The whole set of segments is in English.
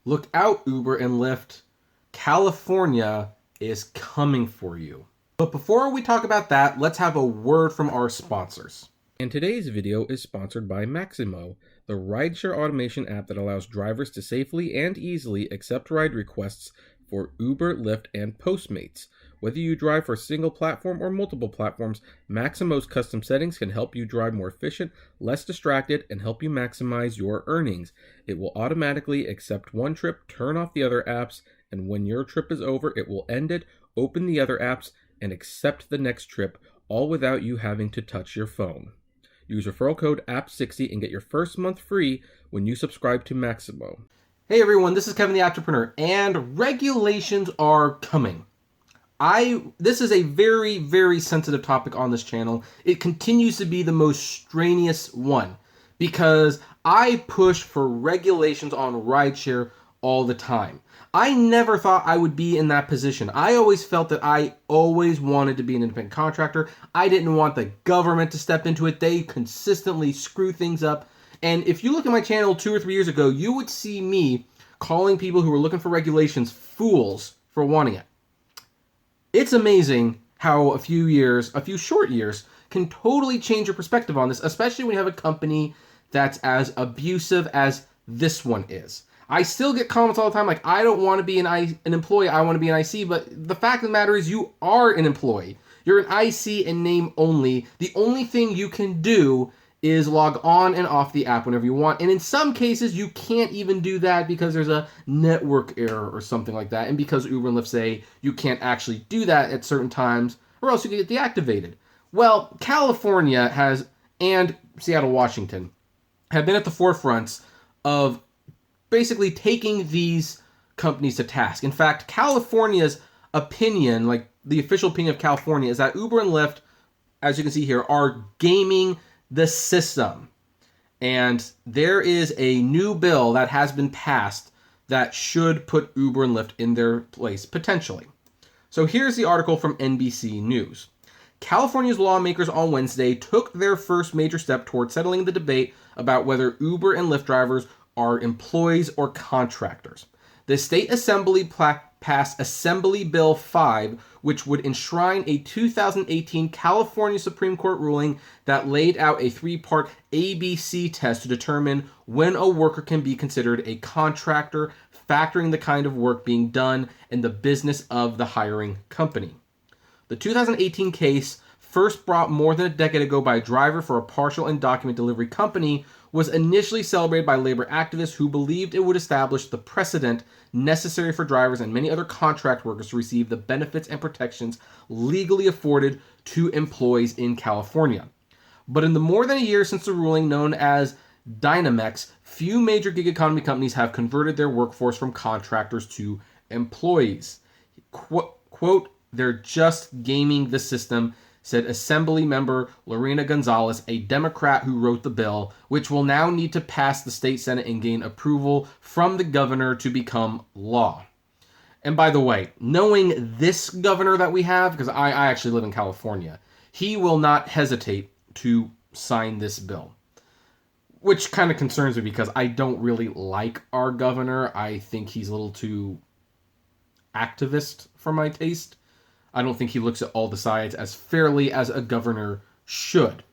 Look out, Uber and Lyft. California is coming for you. But before we talk about that, let's have a word from our sponsors. And today's video is sponsored by Maximo, the rideshare automation app that allows drivers to safely and easily accept ride requests for Uber, Lyft, and Postmates. Whether you drive for a single platform or multiple platforms, Maximo's custom settings can help you drive more efficient, less distracted, and help you maximize your earnings. It will automatically accept one trip, turn off the other apps, and when your trip is over, it will end it, open the other apps, and accept the next trip, all without you having to touch your phone. Use referral code APP60 and get your first month free when you subscribe to Maximo. Hey everyone, this is Kevin the Apptrepreneur, and regulations are coming. This is a very, very sensitive topic on this channel. It continues to be the most strenuous one because I push for regulations on rideshare all the time. I never thought I would be in that position. I always felt that I always wanted to be an independent contractor. I didn't want the government to step into it. They consistently screw things up. And if you look at my channel 2 or 3 years ago, you would see me calling people who were looking for regulations fools for wanting it. It's amazing how a few short years, can totally change your perspective on this, especially when you have a company that's as abusive as this one is. I still get comments all the time like, I don't want to be an employee, I want to be an IC, but the fact of the matter is you are an employee. You're an IC in name only. The only thing you can do is log on and off the app whenever you want. And in some cases, you can't even do that because there's a network error or something like that. And because Uber and Lyft say you can't actually do that at certain times, or else you can get deactivated. Well, California and Seattle, Washington, have been at the forefronts of basically taking these companies to task. In fact, California's opinion, like the official opinion of California, is that Uber and Lyft, as you can see here, are gaming the system. And there is a new bill that has been passed that should put Uber and Lyft in their place, potentially. So here's the article from NBC News. California's lawmakers on Wednesday took their first major step toward settling the debate about whether Uber and Lyft drivers are employees or contractors. The state assembly passed Assembly Bill 5, which would enshrine a 2018 California Supreme Court ruling that laid out a 3-part ABC test to determine when a worker can be considered a contractor, factoring the kind of work being done and the business of the hiring company. The 2018 case, first brought more than a decade ago by a driver for a parcel and document delivery company, was initially celebrated by labor activists who believed it would establish the precedent necessary for drivers and many other contract workers to receive the benefits and protections legally afforded to employees in California. But in the more than a year since the ruling, known as Dynamex, few major gig economy companies have converted their workforce from contractors to employees. Quote, they're just gaming the system, said Assembly member Lorena Gonzalez, a Democrat who wrote the bill, which will now need to pass the state Senate and gain approval from the governor to become law. And by the way, knowing this governor that we have, because I actually live in California, he will not hesitate to sign this bill. Which kind of concerns me because I don't really like our governor. I think he's a little too activist for my taste. I don't think he looks at all the sides as fairly as a governor should.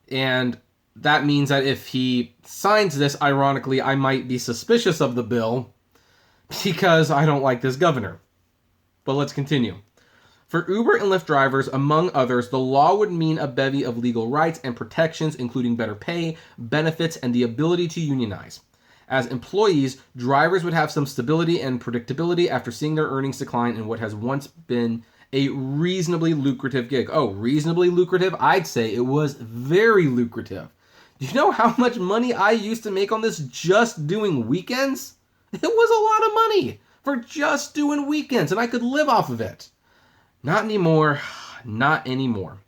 And that means that if he signs this, ironically, I might be suspicious of the bill because I don't like this governor. But let's continue. For Uber and Lyft drivers, among others, the law would mean a bevy of legal rights and protections, including better pay, benefits, and the ability to unionize. As employees, drivers would have some stability and predictability after seeing their earnings decline in what has once been a reasonably lucrative gig. Oh, reasonably lucrative? I'd say it was very lucrative. Do you know how much money I used to make on this just doing weekends? It was a lot of money for just doing weekends, and I could live off of it. Not anymore. Not anymore.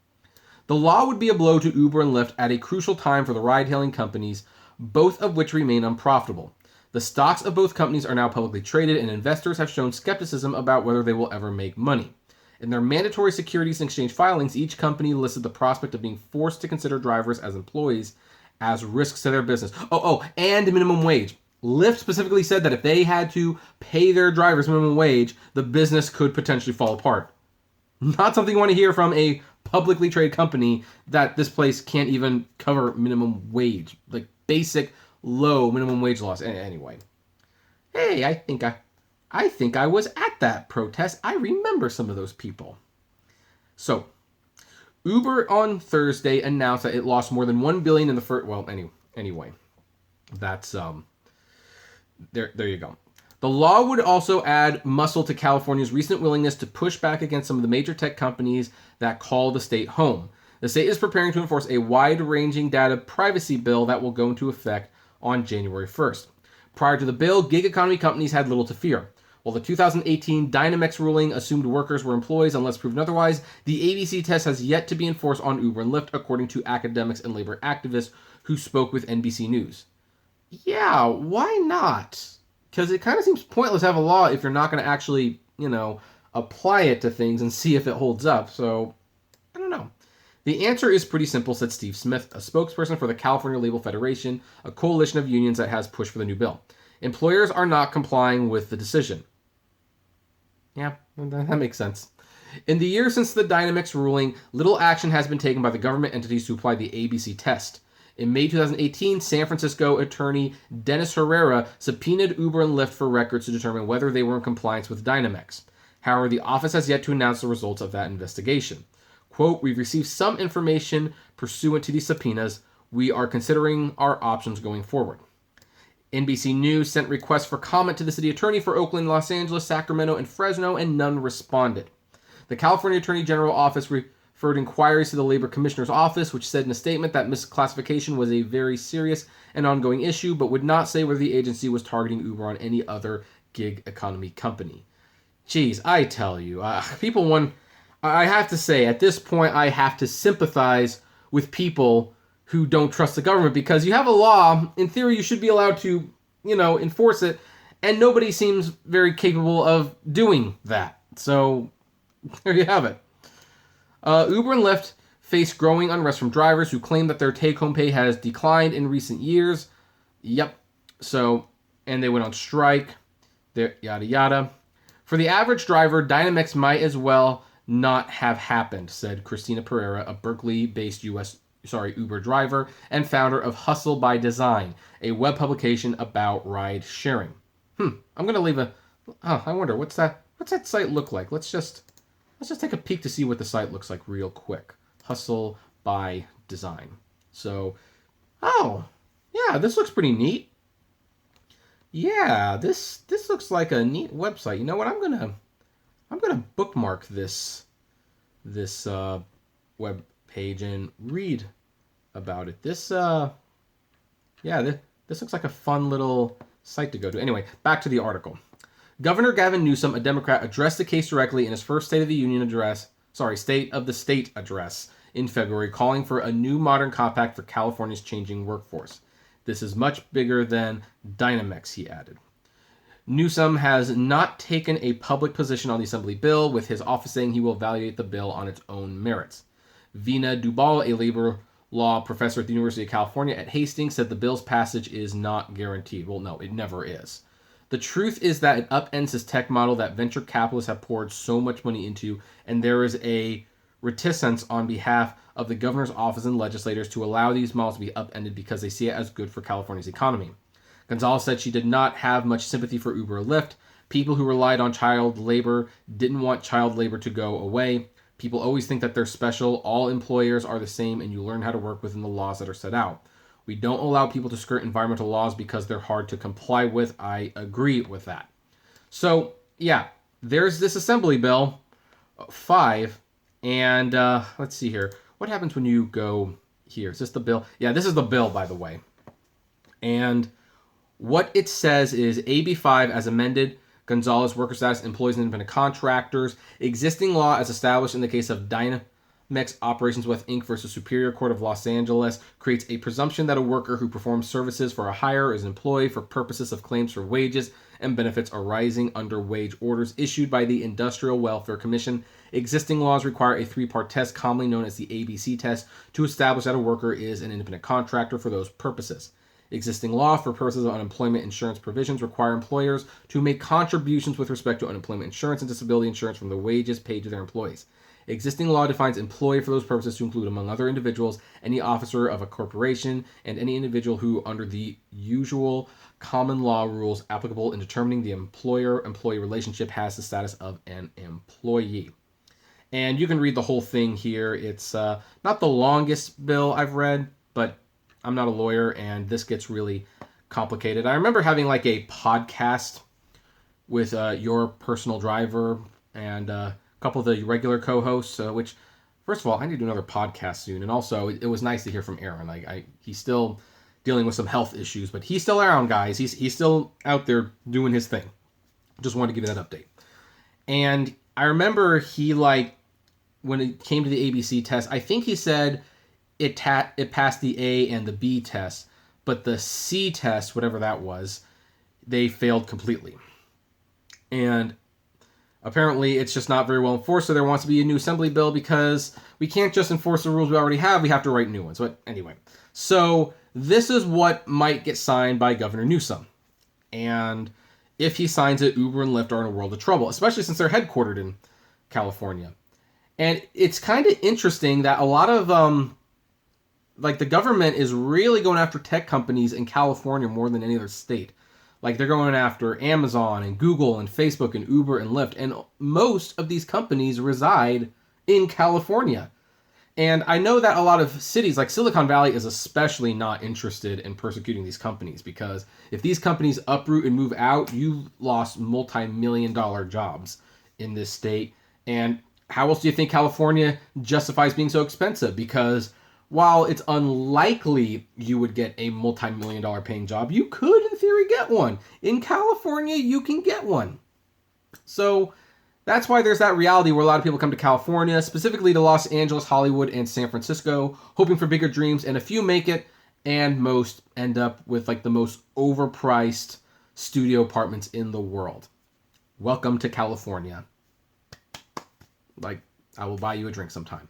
The law would be a blow to Uber and Lyft at a crucial time for the ride-hailing companies, both of which remain unprofitable. The stocks of both companies are now publicly traded, and investors have shown skepticism about whether they will ever make money. In their mandatory Securities and Exchange filings, each company listed the prospect of being forced to consider drivers as employees as risks to their business. And minimum wage. Lyft specifically said that if they had to pay their drivers minimum wage, the business could potentially fall apart. Not something you want to hear from a publicly traded company, that this place can't even cover minimum wage, like basic low minimum wage laws. Anyway, hey, I think I was at that protest. I remember some of those people. So, Uber on Thursday announced that it lost more than $1 billion in the first. Well, anyway, that's there you go. The law would also add muscle to California's recent willingness to push back against some of the major tech companies that call the state home. The state is preparing to enforce a wide-ranging data privacy bill that will go into effect on January 1st. Prior to the bill, gig economy companies had little to fear. While the 2018 Dynamex ruling assumed workers were employees unless proven otherwise, the ABC test has yet to be enforced on Uber and Lyft, according to academics and labor activists who spoke with NBC News. Yeah, why not? Because it kind of seems pointless to have a law if you're not going to actually, apply it to things and see if it holds up. So, I don't know. The answer is pretty simple, said Steve Smith, a spokesperson for the California Labor Federation, a coalition of unions that has pushed for the new bill. Employers are not complying with the decision. Yeah, that makes sense. In the years since the Dynamex ruling, little action has been taken by the government entities to apply the ABC test. In May 2018, San Francisco attorney Dennis Herrera subpoenaed Uber and Lyft for records to determine whether they were in compliance with Dynamex. However, the office has yet to announce the results of that investigation. Quote, "We've received some information pursuant to these subpoenas. We are considering our options going forward." NBC News sent requests for comment to the city attorney for Oakland, Los Angeles, Sacramento, and Fresno, and none responded. The California Attorney General Office referred inquiries to the Labor Commissioner's Office, which said in a statement that misclassification was a very serious and ongoing issue, but would not say whether the agency was targeting Uber on any other gig economy company. Geez, I tell you, I have to say, at this point, I have to sympathize with people who don't trust the government, because you have a law, in theory you should be allowed to, enforce it, and nobody seems very capable of doing that. So, there you have it. Uber and Lyft face growing unrest from drivers who claim that their take-home pay has declined in recent years. Yep. So, and they went on strike. There, yada yada. For the average driver, Dynamex might as well not have happened, said Christina Pereira, a Berkeley-based Uber driver and founder of Hustle by Design, a web publication about ride sharing. I'm gonna leave I wonder what's that site look like? Let's just take a peek to see what the site looks like real quick. Hustle by Design. So, yeah, this looks pretty neat. Yeah, this looks like a neat website. You know what? I'm gonna bookmark this web page and read about it. This looks like a fun little site to go to. Anyway, back to the article. Governor Gavin Newsom, a Democrat, addressed the case directly in his first State of the State address in February, calling for a new modern compact for California's changing workforce. This is much bigger than Dynamex, he added. Newsom has not taken a public position on the Assembly bill, with his office saying he will evaluate the bill on its own merits. Vina Dubal, a labor law professor at the University of California at Hastings, said the bill's passage is not guaranteed. Well, no, it never is. The truth is that it upends this tech model that venture capitalists have poured so much money into, and there is a reticence on behalf of the governor's office and legislators to allow these models to be upended because they see it as good for California's economy. Gonzalez said she did not have much sympathy for Uber or Lyft. People who relied on child labor didn't want child labor to go away. People always think that they're special. All employers are the same, and you learn how to work within the laws that are set out. We don't allow people to skirt environmental laws because they're hard to comply with. I agree with that. So, yeah, there's this Assembly Bill 5, and let's see here. What happens when you go here? Is this the bill? Yeah, this is the bill, by the way. And what it says is AB 5 as amended, Gonzalez, worker status, employees and independent contractors. Existing law as established in the case of Dynamex Operations West Inc. versus Superior Court of Los Angeles creates a presumption that a worker who performs services for a hire is an employee for purposes of claims for wages and benefits arising under wage orders issued by the Industrial Welfare Commission. Existing laws require a three-part test, commonly known as the ABC test, to establish that a worker is an independent contractor for those purposes. Existing law for purposes of unemployment insurance provisions require employers to make contributions with respect to unemployment insurance and disability insurance from the wages paid to their employees. Existing law defines employee for those purposes to include, among other individuals, any officer of a corporation and any individual who, under the usual common law rules applicable in determining the employer-employee relationship, has the status of an employee. And you can read the whole thing here. It's not the longest bill I've read, but I'm not a lawyer, and this gets really complicated. I remember having like a podcast with your personal driver and a couple of the regular co-hosts, which, first of all, I need to do another podcast soon. And also, it was nice to hear from Aaron. He's still dealing with some health issues, but he's still around, guys. He's still out there doing his thing. Just wanted to give you that update. And I remember he, when it came to the ABC test, I think he said it passed the A and the B test, but the C test, whatever that was, they failed completely. And apparently it's just not very well enforced, so there wants to be a new assembly bill because we can't just enforce the rules we already have, we have to write new ones. But anyway, so this is what might get signed by Governor Newsom. And if he signs it, Uber and Lyft are in a world of trouble, especially since they're headquartered in California. And it's kind of interesting that a lot of the government is really going after tech companies in California more than any other state. Like, they're going after Amazon and Google and Facebook and Uber and Lyft. And most of these companies reside in California. And I know that a lot of cities, like Silicon Valley, is especially not interested in persecuting these companies, because if these companies uproot and move out, you've lost multi-million-dollar jobs in this state. And how else do you think California justifies being so expensive? Because while it's unlikely you would get a multi-million-dollar paying job, you could, in theory, get one. In California, you can get one. So that's why there's that reality where a lot of people come to California, specifically to Los Angeles, Hollywood, and San Francisco, hoping for bigger dreams, and a few make it, and most end up with the most overpriced studio apartments in the world. Welcome to California. I will buy you a drink sometime.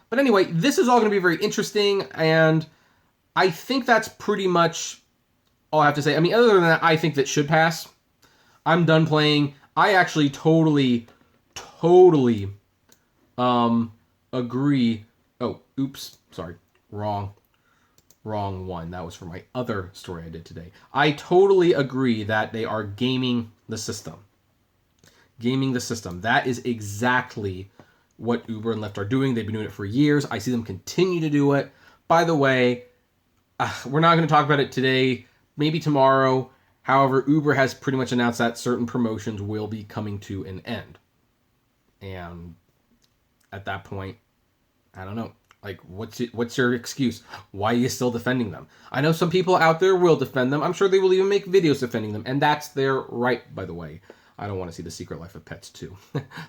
But anyway, this is all going to be very interesting, and I think that's pretty much all I have to say. I mean, other than that, I think that should pass. I'm done playing. I actually totally agree. Oh, oops. Sorry. Wrong one. That was for my other story I did today. I totally agree that they are gaming the system. Gaming the system. That is exactly what Uber and Lyft are doing. They've been doing it for years. I see them continue to do it. By the way, we're not going to talk about it today, maybe tomorrow. However, Uber has pretty much announced that certain promotions will be coming to an end. And at that point, I don't know. What's your excuse? Why are you still defending them? I know some people out there will defend them. I'm sure they will even make videos defending them. And that's their right, by the way. I don't want to see The Secret Life of Pets 2.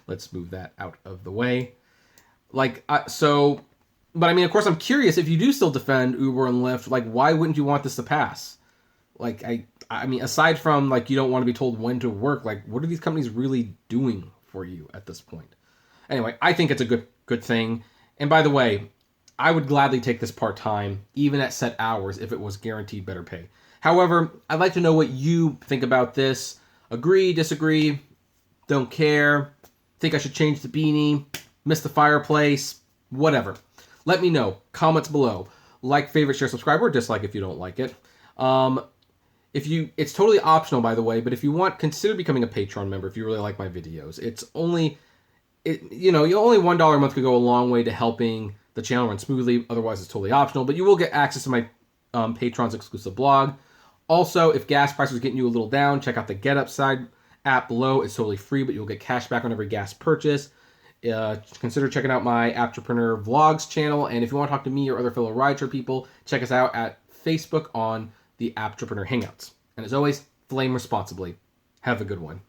Let's move that out of the way. But I mean, of course, I'm curious, if you do still defend Uber and Lyft, why wouldn't you want this to pass? I mean, aside from, you don't want to be told when to work, what are these companies really doing for you at this point? Anyway, I think it's a good thing. And by the way, I would gladly take this part-time, even at set hours, if it was guaranteed better pay. However, I'd like to know what you think about this. Agree, disagree, don't care, think I should change the beanie, miss the fireplace, whatever. Let me know. Comments below. Like, favorite, share, subscribe, or dislike if you don't like it. It's totally optional, by the way, but if you want, consider becoming a Patreon member if you really like my videos. Only $1 a month could go a long way to helping the channel run smoothly. Otherwise, it's totally optional, but you will get access to my Patreon's exclusive blog. Also, if gas prices are getting you a little down, check out the GetUpside app below. It's totally free, but you'll get cash back on every gas purchase. Consider checking out my Apptrepreneur vlogs channel. And if you want to talk to me or other fellow rideshare people, check us out at Facebook on the Apptrepreneur Hangouts. And as always, flame responsibly. Have a good one.